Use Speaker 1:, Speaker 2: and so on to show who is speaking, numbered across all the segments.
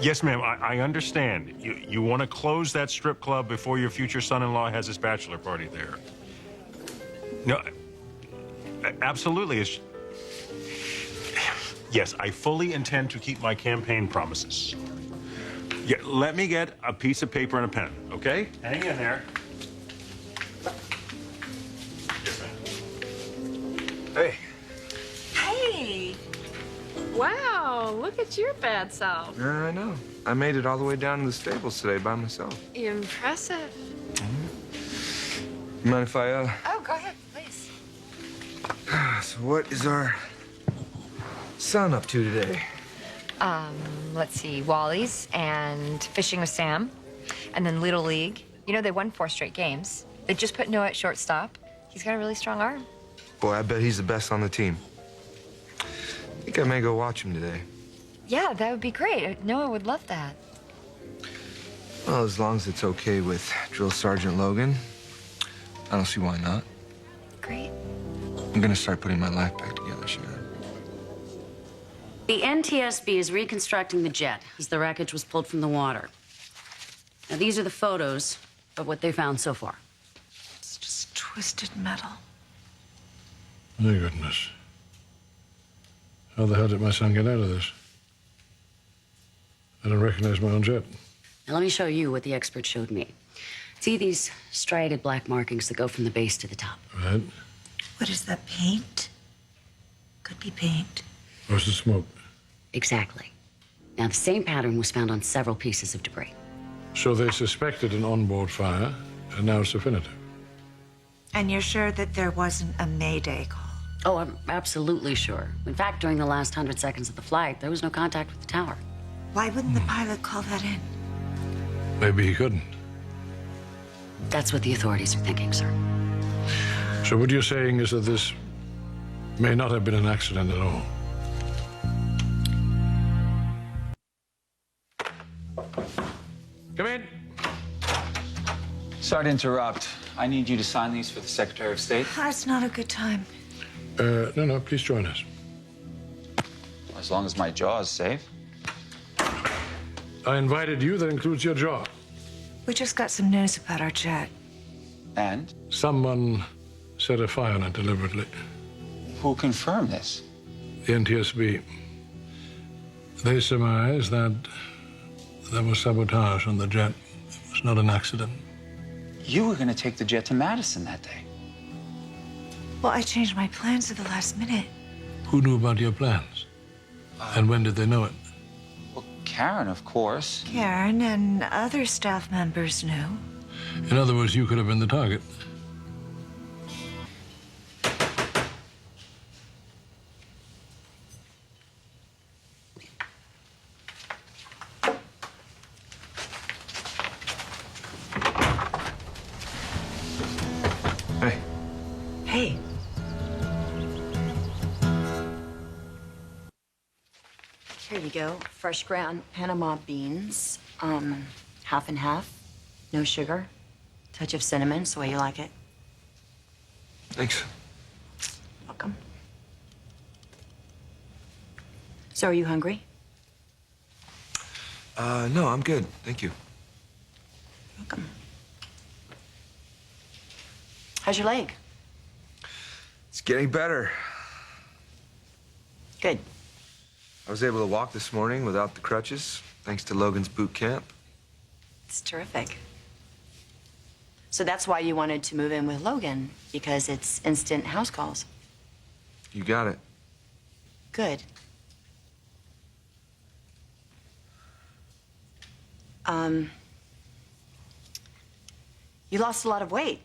Speaker 1: Yes, ma'am, I understand. You want to close that strip club before your future son-in-law has his bachelor party there. No, absolutely. Yes, I fully intend to keep my campaign promises. Yeah, let me get a piece of paper and a pen, okay? Hang in there. Yes, ma'am.
Speaker 2: Hey.
Speaker 3: Hey! Wow, look at your bad self.
Speaker 2: I know. I made it all the way down to the stables today by myself.
Speaker 3: Impressive.
Speaker 2: You mind if I,
Speaker 3: Oh, go ahead, please.
Speaker 2: So what is our son up to today?
Speaker 4: Let's see, Wally's and Fishing with Sam, and then Little League. You know, they won 4 straight games. They just put Noah at shortstop. He's got a really strong arm.
Speaker 2: Boy, I bet he's the best on the team. I think I may go watch him today.
Speaker 4: Yeah, that would be great. Noah would love that.
Speaker 2: Well, as long as it's okay with Drill Sergeant Logan, I don't see why not.
Speaker 4: Great.
Speaker 2: I'm gonna start putting my life back together, Sharon.
Speaker 5: The NTSB is reconstructing the jet as the wreckage was pulled from the water. Now, these are the photos of what they found so far.
Speaker 3: It's just twisted metal.
Speaker 6: My goodness. How the hell did my son get out of this? I don't recognize my own jet.
Speaker 5: Now, let me show you what the expert showed me. See these striated black markings that go from the base to the top?
Speaker 6: Right?
Speaker 3: What is that, paint? Could be paint.
Speaker 6: Where's the smoke?
Speaker 5: Exactly. Now, the same pattern was found on several pieces of debris.
Speaker 6: So they suspected an onboard fire, and now it's definitive.
Speaker 3: And you're sure that there wasn't a Mayday call?
Speaker 5: Oh, I'm absolutely sure. In fact, during the last 100 seconds of the flight, there was no contact with the tower.
Speaker 3: Why wouldn't the pilot call that in?
Speaker 6: Maybe he couldn't.
Speaker 5: That's what the authorities are thinking, sir.
Speaker 6: So what you're saying is that this may not have been an accident at all. Come in.
Speaker 7: Sorry to interrupt. I need you to sign these for the Secretary of State.
Speaker 3: That's not a good time.
Speaker 6: No, please join us.
Speaker 7: As long as my jaw is safe.
Speaker 6: I invited you, that includes your jaw.
Speaker 3: We just got some news about our jet.
Speaker 7: And
Speaker 6: Someone set a fire on it deliberately.
Speaker 7: who confirmed this?
Speaker 6: The NTSB. They surmise that there was sabotage on the jet. It was not an accident.
Speaker 7: You were going to take the jet to Madison that day.
Speaker 3: Well, I changed my plans at the last minute.
Speaker 6: Who knew about your plans? And when did they know it?
Speaker 7: Well, Karen, of course.
Speaker 3: Karen and other staff members knew.
Speaker 6: In other words, you could have been the target.
Speaker 2: Hey.
Speaker 3: Hey.
Speaker 4: Here you go. Fresh ground Panama beans. Half and half. No sugar. Touch of cinnamon, so the way you like it.
Speaker 2: Thanks.
Speaker 4: Welcome. So, are you hungry?
Speaker 2: No, I'm good. Thank you.
Speaker 4: Welcome. How's your leg?
Speaker 2: It's getting better.
Speaker 4: Good.
Speaker 2: I was able to walk this morning without the crutches, thanks to Logan's boot camp.
Speaker 4: It's terrific. So that's why you wanted to move in with Logan, because it's instant house calls.
Speaker 2: You got it.
Speaker 4: Good. You lost a lot of weight.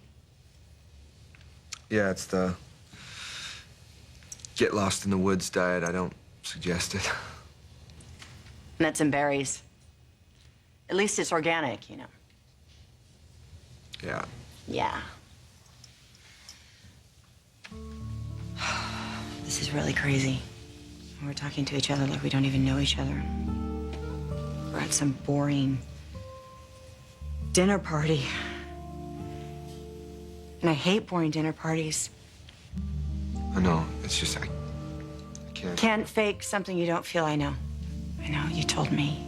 Speaker 2: Yeah, it's the get lost in the woods diet. I don't suggest it.
Speaker 4: Nuts and berries. At least it's organic, you know.
Speaker 2: Yeah.
Speaker 4: Yeah. This is really crazy. We're talking to each other like we don't even know each other. We're at some boring dinner party. And I hate boring dinner parties.
Speaker 2: I know. It's just I can't.
Speaker 4: Can't fake something you don't feel. I know. I know. You
Speaker 3: told me.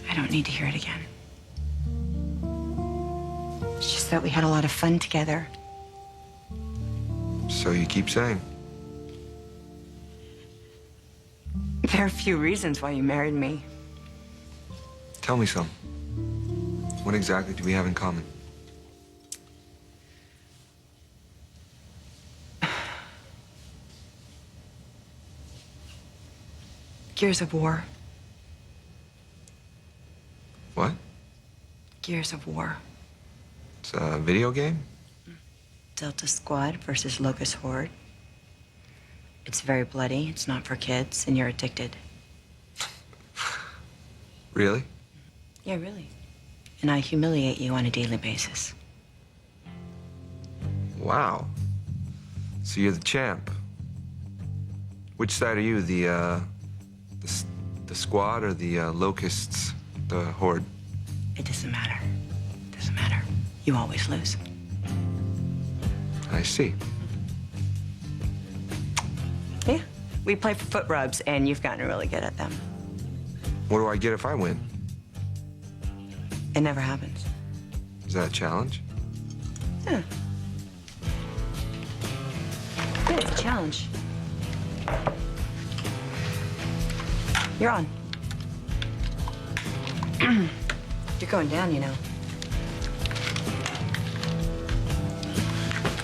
Speaker 3: I don't need to hear it again. It's just that we had a lot of fun together.
Speaker 2: So you keep saying.
Speaker 3: There are a few reasons why you married me.
Speaker 2: Tell me some. What exactly do we have in common?
Speaker 3: Gears of War.
Speaker 2: What?
Speaker 3: Gears of War.
Speaker 2: It's a video game?
Speaker 3: Delta Squad versus Locust Horde. It's very bloody, it's not for kids, and you're addicted.
Speaker 2: Really?
Speaker 3: Yeah, really. And I humiliate you on a daily basis.
Speaker 2: Wow. So you're the champ. Which side are you? The squad or the locusts? The horde?
Speaker 3: It doesn't matter. It doesn't matter. You always lose.
Speaker 2: I see.
Speaker 3: Yeah. We play for foot rubs, and you've gotten really good at them.
Speaker 2: What do I get if I win?
Speaker 3: It never happens.
Speaker 2: Is that a challenge?
Speaker 3: Yeah. Yeah, it's a challenge. You're on. You're going down, you know.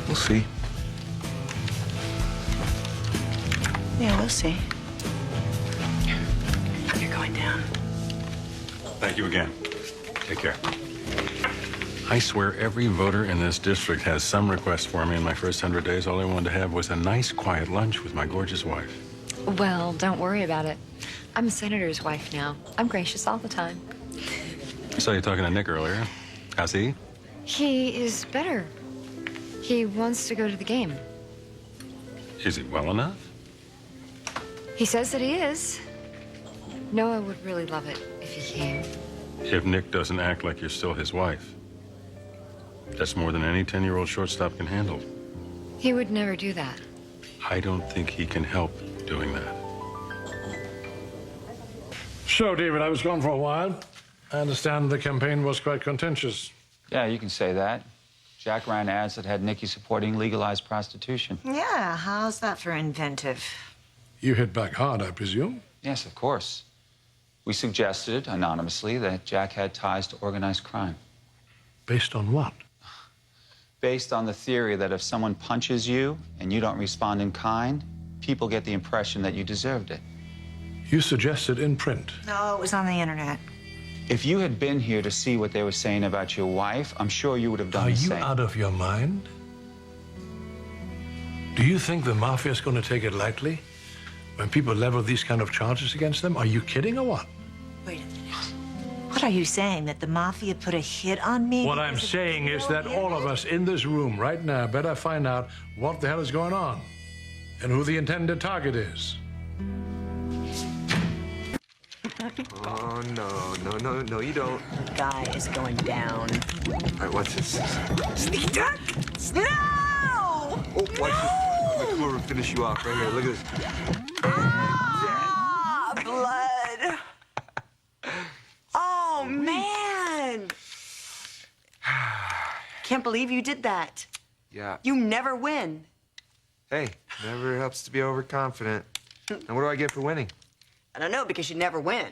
Speaker 2: We'll see.
Speaker 3: Yeah, we'll see. You're going down.
Speaker 1: Thank you again. Take care. I swear every voter in this district has some request for me in my first 100 days. All I wanted to have was a nice, quiet lunch with my gorgeous wife.
Speaker 4: Well, don't worry about it. I'm a senator's wife now. I'm gracious all the time.
Speaker 1: I saw you talking to Nick earlier. How's he?
Speaker 4: He is better. He wants to go to the game.
Speaker 1: Is he well enough?
Speaker 4: He says that he is. Noah would really love it if he came.
Speaker 1: If Nick doesn't act like you're still his wife. That's more than any 10-year-old shortstop can handle.
Speaker 4: He would never do that.
Speaker 1: I don't think he can help doing that.
Speaker 6: So, David, I was gone for a while. I understand the campaign was quite contentious.
Speaker 7: Yeah, you can say that. Jack ran ads that had Nikki supporting legalized prostitution.
Speaker 3: Yeah, how's that for inventive?
Speaker 6: You hit back hard, I presume?
Speaker 7: Yes, of course. We suggested, anonymously, that Jack had ties to organized crime.
Speaker 6: Based on what?
Speaker 7: Based on the theory that if someone punches you and you don't respond in kind, people get the impression that you deserved it.
Speaker 6: You suggested in print.
Speaker 3: No, it was on the internet.
Speaker 7: If you had been here to see what they were saying about your wife, I'm sure you would have done
Speaker 6: Are
Speaker 7: the
Speaker 6: you
Speaker 7: same.
Speaker 6: out of your mind? Do you think the mafia is going to take it lightly when people level these kind of charges against them? Are you kidding or what?
Speaker 3: Wait a minute. What are you saying, that the mafia put a hit on me?
Speaker 6: What I'm saying is that all of us in this room right now better find out what the hell is going on and who the intended target is.
Speaker 2: Oh, no, you don't.
Speaker 3: The guy is going down.
Speaker 2: All right, what's this?
Speaker 3: Sneaky duck! No!
Speaker 2: Oh, watch this. Let Clover finish you off right here. Look at this.
Speaker 3: Ah, blood. Oh, man. Can't believe you did that.
Speaker 2: Yeah.
Speaker 3: You never win.
Speaker 2: Hey, never helps to be overconfident. And what do I get for winning?
Speaker 3: I don't know, because you never win.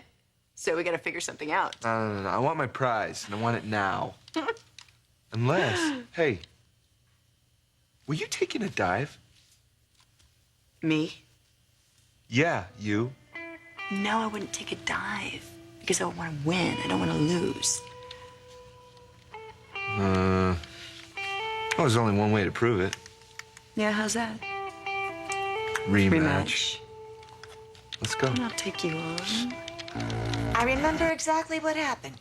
Speaker 3: So we gotta figure something out.
Speaker 2: No. I want my prize, and I want it now. Unless, hey, were you taking a dive?
Speaker 3: Me?
Speaker 2: Yeah, you.
Speaker 3: No, I wouldn't take a dive. Because I want to win. I don't want to lose.
Speaker 2: Well, there's only one way to prove it.
Speaker 3: Yeah, how's that?
Speaker 2: Rematch. Let's go.
Speaker 3: And I'll take you on.
Speaker 8: I remember exactly what happened.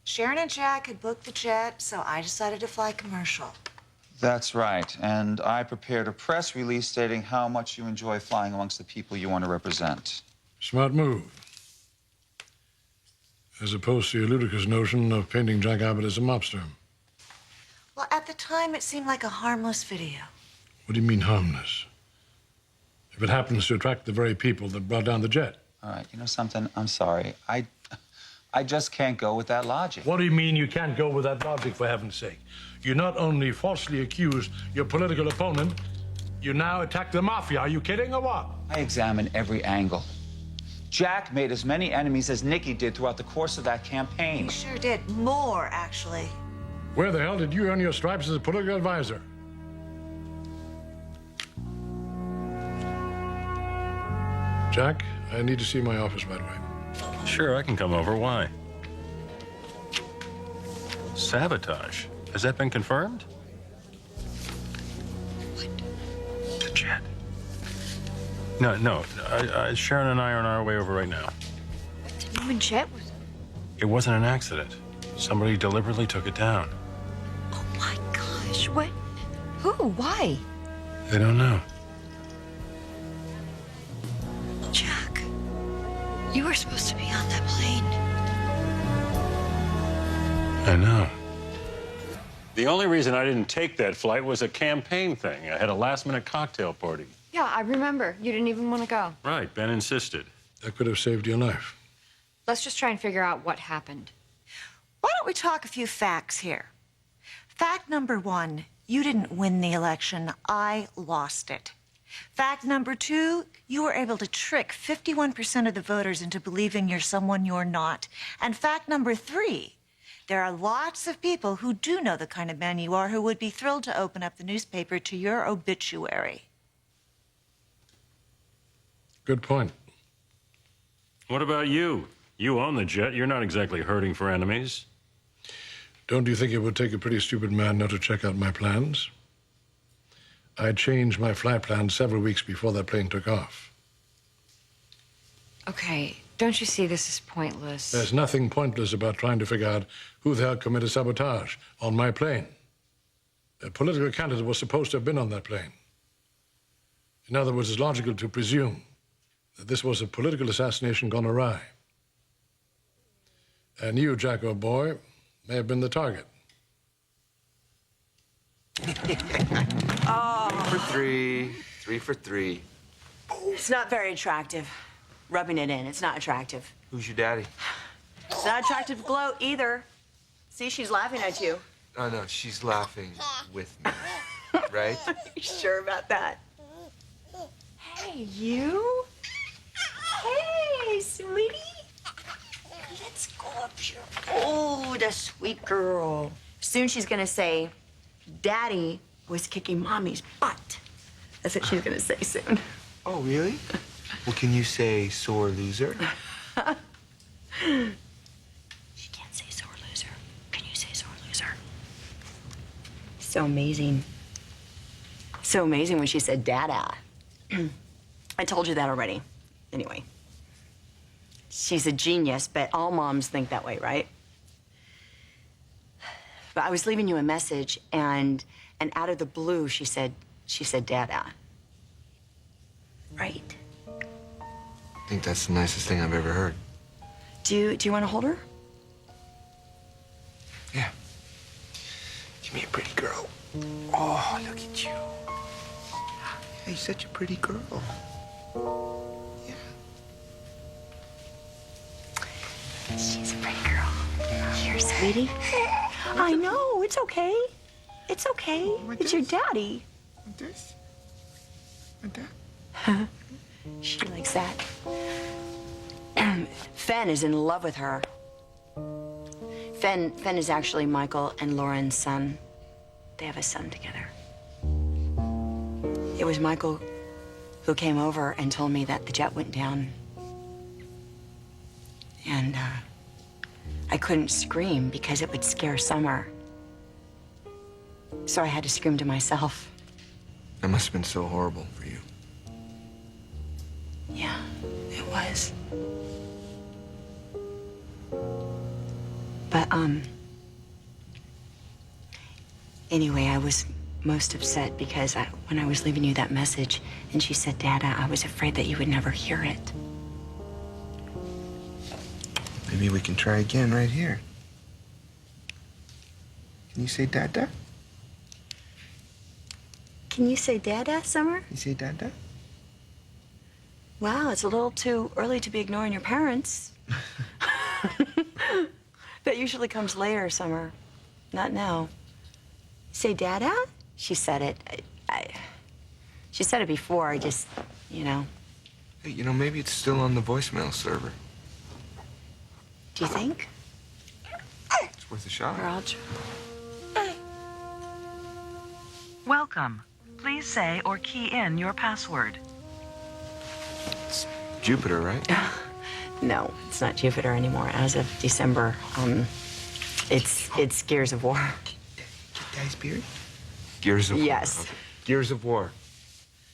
Speaker 8: Sharon and Jack had booked the jet, so I decided to fly commercial.
Speaker 7: That's right. And I prepared a press release stating how much you enjoy flying amongst the people you want to represent.
Speaker 6: Smart move. As opposed to your ludicrous notion of painting Jack Abbott as a mobster.
Speaker 8: Well, at the time, it seemed like a harmless video.
Speaker 6: What do you mean harmless? If it happens to attract the very people that brought down the jet.
Speaker 7: All right, you know something? I'm sorry. I just can't go with that logic.
Speaker 6: What do you mean you can't go with that logic, for heaven's sake? You not only falsely accuse your political opponent, you now attack the mafia. Are you kidding or what?
Speaker 7: I examined every angle. Jack made as many enemies as Nikki did throughout the course of that campaign.
Speaker 8: He sure did. More, actually.
Speaker 6: Where the hell did you earn your stripes as a political advisor? Jack, I need to see my office right away.
Speaker 1: Sure, I can come over. Why? Sabotage. Has that been confirmed? What? The jet. No. Sharon and I are on our way over right now.
Speaker 4: The new jet was.
Speaker 1: It wasn't an accident. Somebody deliberately took it down.
Speaker 4: Oh my gosh! What? Who? Why?
Speaker 1: They don't know.
Speaker 4: Jack, you were supposed to be on that plane.
Speaker 1: I know. The only reason I didn't take that flight was a campaign thing. I had a last-minute cocktail party.
Speaker 4: Yeah, I remember. You didn't even want to go.
Speaker 1: Right, Ben insisted.
Speaker 6: That could have saved your life.
Speaker 4: Let's just try and figure out what happened.
Speaker 8: Why don't we talk a few facts here? Fact number 1, you didn't win the election. I lost it. Fact number 2, you were able to trick 51% of the voters into believing you're someone you're not. And fact number 3, there are lots of people who do know the kind of man you are who would be thrilled to open up the newspaper to your obituary.
Speaker 6: Good point.
Speaker 1: What about you? You own the jet. You're not exactly hurting for enemies.
Speaker 6: Don't you think it would take a pretty stupid man not to check out my plans? I changed my flight plan several weeks before that plane took off.
Speaker 4: Okay, don't you see this is pointless?
Speaker 6: There's nothing pointless about trying to figure out who the hell committed sabotage on my plane. A political candidate was supposed to have been on that plane. In other words, it's logical to presume that this was a political assassination gone awry. And you, Jack, old boy, may have been the target.
Speaker 2: 3 for 3. 3 for 3.
Speaker 3: It's not very attractive. Rubbing it in, it's not attractive.
Speaker 2: Who's your daddy?
Speaker 3: It's not attractive to gloat either. See, she's laughing at you.
Speaker 2: Oh, no, she's laughing with me. Right?
Speaker 3: You sure about that? Hey, you? Hey, sweetie. Let's go up here. Oh, the sweet girl. Soon she's gonna say, Daddy was kicking Mommy's butt. That's what she's gonna say soon.
Speaker 2: Oh, really? Well, can you say sore loser?
Speaker 3: She can't say sore loser. Can you say sore loser? So amazing. So amazing when she said Dada. I told you that already. Anyway. She's a genius, but all moms think that way, right? But I was leaving you a message, and out of the blue, she said Dada. Right?
Speaker 2: I think that's the nicest thing I've ever heard.
Speaker 3: Do you want to hold her?
Speaker 2: Yeah. Give me a pretty girl. Oh, look at you. Hey, you're such a pretty girl. Yeah.
Speaker 3: She's a pretty girl. Here, sweetie. I know. It's okay. It's okay. It's your daddy.
Speaker 2: Like this? Like that?
Speaker 3: She likes that. Fen is in love with her. Fen is actually Michael and Lauren's son. They have a son together. It was Michael who came over and told me that the jet went down. And I couldn't scream because it would scare Summer. So I had to scream to myself.
Speaker 2: That must have been so horrible for you.
Speaker 3: Yeah, it was. But, anyway, I was most upset because when I was leaving you that message and she said, Dada, I was afraid that you would never hear it.
Speaker 2: Maybe we can try again right here. Can you say Dada?
Speaker 3: Can you say Dada, Summer?
Speaker 2: You say Dada?
Speaker 3: Wow, it's a little too early to be ignoring your parents. That usually comes later, Summer. Not now. Say, Dada? She said it. She said it before. I just, you know.
Speaker 2: Hey, you know, maybe it's still on the voicemail server.
Speaker 3: Do you think?
Speaker 2: It's worth a shot.
Speaker 3: Or I'll try.
Speaker 9: Welcome. Please say or key in your password.
Speaker 2: It's Jupiter, right?
Speaker 3: No, it's not Jupiter anymore. As of December, it's Gears of War.
Speaker 2: Daddy's beard? Gears of War.
Speaker 3: Yes.
Speaker 2: Okay. Gears of War.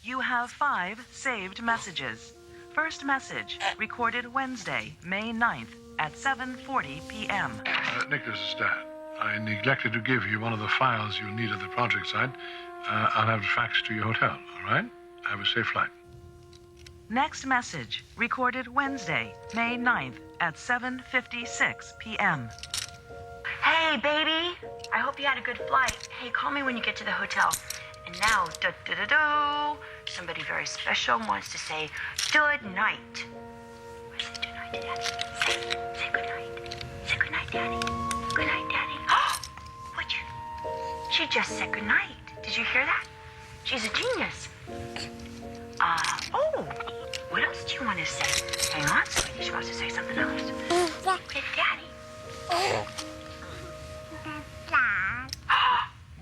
Speaker 9: You have 5 saved messages. First message, recorded Wednesday, May 9th at 7:40 p.m.
Speaker 6: Nick, this is Dad. I neglected to give you one of the files you need at the project site. I'll have it faxed to your hotel, all right? Have a safe flight.
Speaker 9: Next message, recorded Wednesday, May 9th at 7:56 p.m.
Speaker 3: Hey, baby. I hope you had a good flight. Hey, call me when you get to the hotel. And now, somebody very special wants to say good night. Say good night to Daddy. Say good night. Say good night, Daddy. Good night, Daddy. Oh, she just said good night. Did you hear that? She's a genius. What else do you want to say? Hang on, sweetie. She wants to say something else. Hey, Daddy.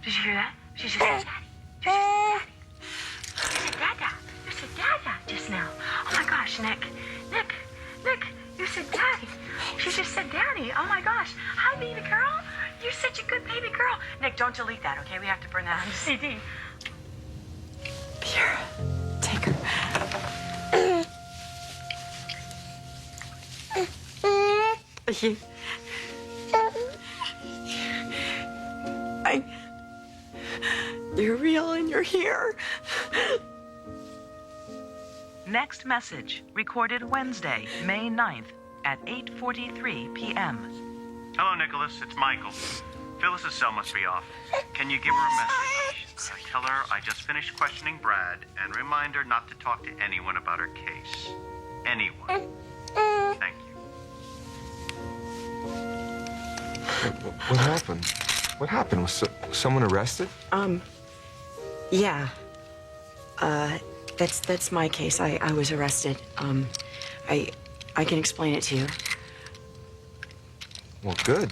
Speaker 3: Did you hear that? She just said Daddy. You said Dada. You said Dada just now. Oh my gosh, Nick, you said Daddy. She just said Daddy. Oh my gosh. Hi, baby girl. You're such a good baby girl. Nick, don't delete that, okay? We have to burn that on the CD. Here, take her. You're real and you're here.
Speaker 9: Next message, recorded Wednesday, May 9th at 8:43 p.m.
Speaker 10: Hello, Nicholas. It's Michael. Phyllis's cell must be off. Can you give her a message? Tell her I just finished questioning Brad and remind her not to talk to anyone about her case. Anyone. Thank you.
Speaker 2: What happened? What happened? Was someone arrested?
Speaker 3: Yeah. That's my case. I was arrested. I can explain it to you.
Speaker 2: Well, good.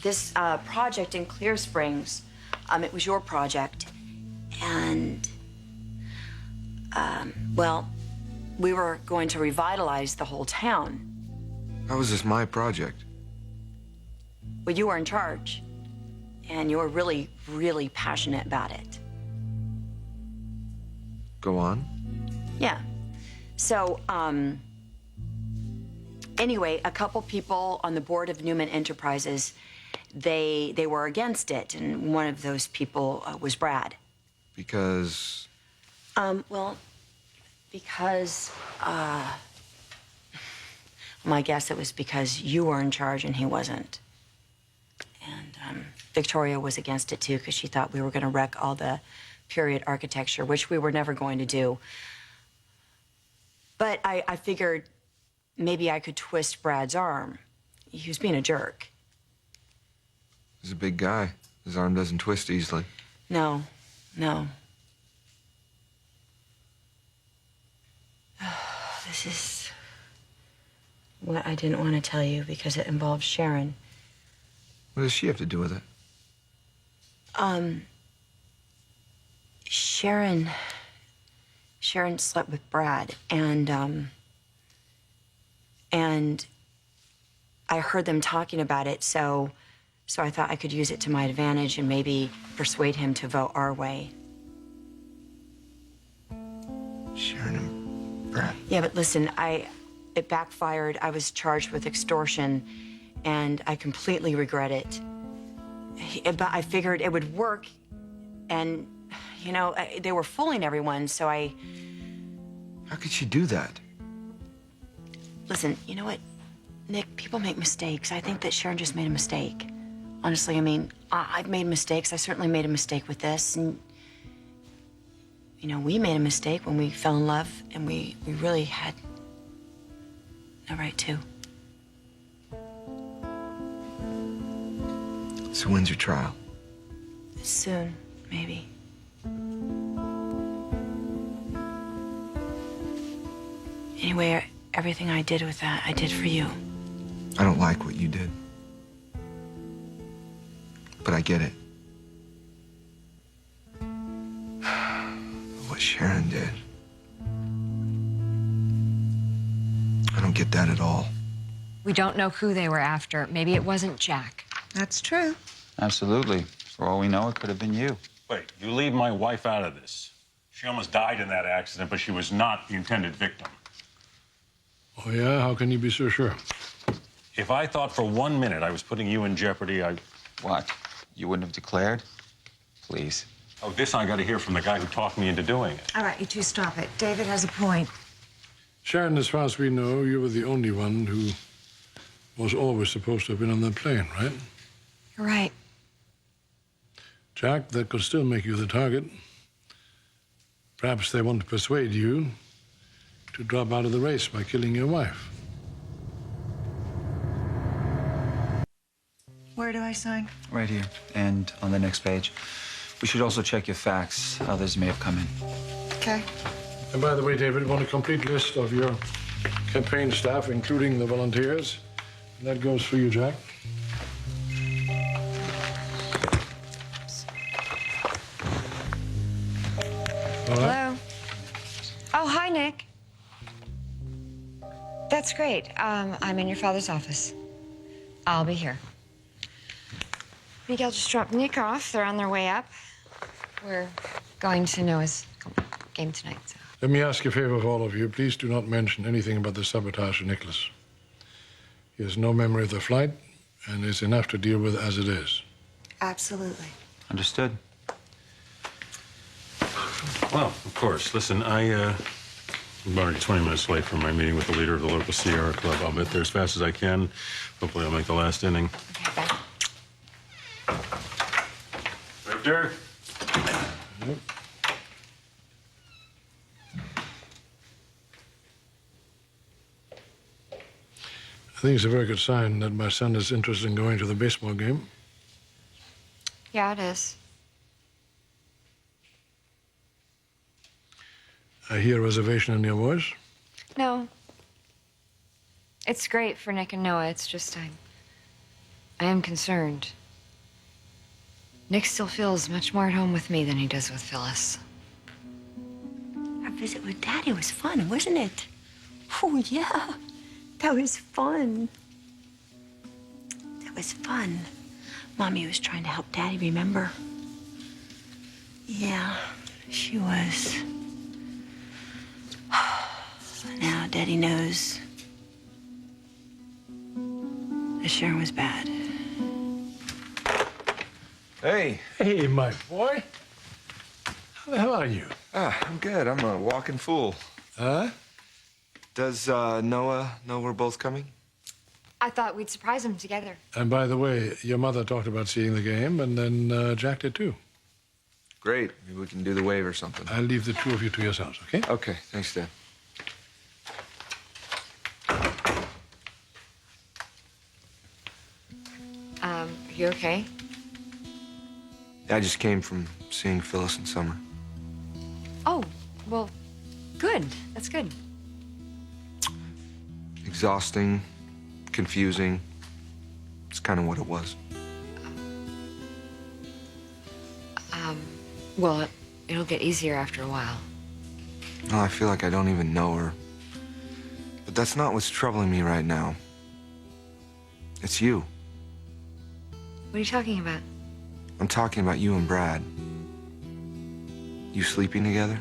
Speaker 3: This project in Clear Springs, it was your project, and well, we were going to revitalize the whole town.
Speaker 2: How was this my project?
Speaker 3: Well, you were in charge, and you were really, really passionate about it.
Speaker 2: Go on.
Speaker 3: Yeah. So, anyway, a couple people on the board of Newman Enterprises, they were against it, and one of those people was Brad.
Speaker 2: Because...
Speaker 3: Well, because, my guess it was because you were in charge and he wasn't. And, Victoria was against it, too, because she thought we were going to wreck all the period architecture, which we were never going to do. But I figured maybe I could twist Brad's arm. He was being a jerk.
Speaker 2: He's a big guy. His arm doesn't twist easily.
Speaker 3: No. This is what I didn't want to tell you because it involves Sharon.
Speaker 2: What does she have to do with it?
Speaker 3: Sharon slept with Brad, and I heard them talking about it, so I thought I could use it to my advantage and maybe persuade him to vote our way.
Speaker 2: Sharon and Brad.
Speaker 3: Yeah, but listen, it backfired. I was charged with extortion, and I completely regret it. But I figured it would work, and, you know, they were fooling everyone, so I...
Speaker 2: How could she do that?
Speaker 3: Listen, you know what, Nick, people make mistakes. I think that Sharon just made a mistake. Honestly, I mean, I've made mistakes. I certainly made a mistake with this. And, you know, we made a mistake when we fell in love, and we really had no right to.
Speaker 2: So when's your trial?
Speaker 3: Soon, maybe. Anyway, everything I did with that, I did for you.
Speaker 2: I don't like what you did. But I get it. What Sharon did. I don't get that at all.
Speaker 4: We don't know who they were after. Maybe it wasn't Jack.
Speaker 8: That's true.
Speaker 7: Absolutely. For all we know, it could have been you.
Speaker 1: Wait, you leave my wife out of this. She almost died in that accident, but she was not the intended victim.
Speaker 6: Oh, yeah? How can you be so sure?
Speaker 1: If I thought for 1 minute I was putting you in jeopardy,
Speaker 7: What? You wouldn't have declared? Please.
Speaker 1: Oh, this I got to hear from the guy who talked me into doing it.
Speaker 8: All right, you two stop it. David has a point.
Speaker 6: Sharon, as far as we know, you were the only one who was always supposed to have been on that plane, right?
Speaker 4: You're right.
Speaker 6: Jack, that could still make you the target. Perhaps they want to persuade you to drop out of the race by killing your wife.
Speaker 8: Where do I sign?
Speaker 7: Right here, and on the next page. We should also check your facts. Others may have come in.
Speaker 8: Okay.
Speaker 6: And by the way, David, want a complete list of your campaign staff, including the volunteers. And that goes for you, Jack. All right.
Speaker 4: Hello? Oh, hi, Nick. That's great. I'm in your father's office. I'll be here. Miguel just dropped Nick off. They're on their way up. We're going to Noah's game tonight, so.
Speaker 6: Let me ask a favor of all of you. Please do not mention anything about the sabotage of Nicholas. He has no memory of the flight and is enough to deal with as it is.
Speaker 8: Absolutely.
Speaker 7: Understood.
Speaker 1: Well, of course. Listen, I'm already 20 minutes late for my meeting with the leader of the local Sierra Club. I'll get there as fast as I can. Hopefully I'll make the last inning.
Speaker 4: Okay, bye.
Speaker 1: Victor?
Speaker 6: Yep. I think it's a very good sign that my son is interested in going to the baseball game.
Speaker 4: Yeah, it is.
Speaker 6: I hear a reservation in your voice.
Speaker 4: No. It's great for Nick and Noah. It's just I am concerned. Nick still feels much more at home with me than he does with Phyllis.
Speaker 3: Our visit with Daddy was fun, wasn't it? Oh, yeah. That was fun. That was fun. Mommy was trying to help Daddy remember. Yeah, she was. Now Daddy knows that Sharon was bad.
Speaker 2: Hey.
Speaker 6: Hey, my boy. How the hell are you?
Speaker 2: I'm good. I'm a walking fool.
Speaker 6: Huh?
Speaker 2: Does Noah know we're both coming?
Speaker 4: I thought we'd surprise him together.
Speaker 6: And by the way, your mother talked about seeing the game, and then Jack did too.
Speaker 2: Great. Maybe we can do the wave or something.
Speaker 6: I'll leave the two of you to yourselves, okay?
Speaker 2: Okay. Thanks, Dad.
Speaker 4: Are you okay?
Speaker 2: I just came from seeing Phyllis and Summer.
Speaker 4: Oh, well, good. That's good.
Speaker 2: Exhausting, confusing. It's kind of what it was.
Speaker 4: Well, it'll get easier after a while.
Speaker 2: No, I feel like I don't even know her. But that's not what's troubling me right now. It's you.
Speaker 4: What are you talking about?
Speaker 2: I'm talking about you and Brad. You sleeping together?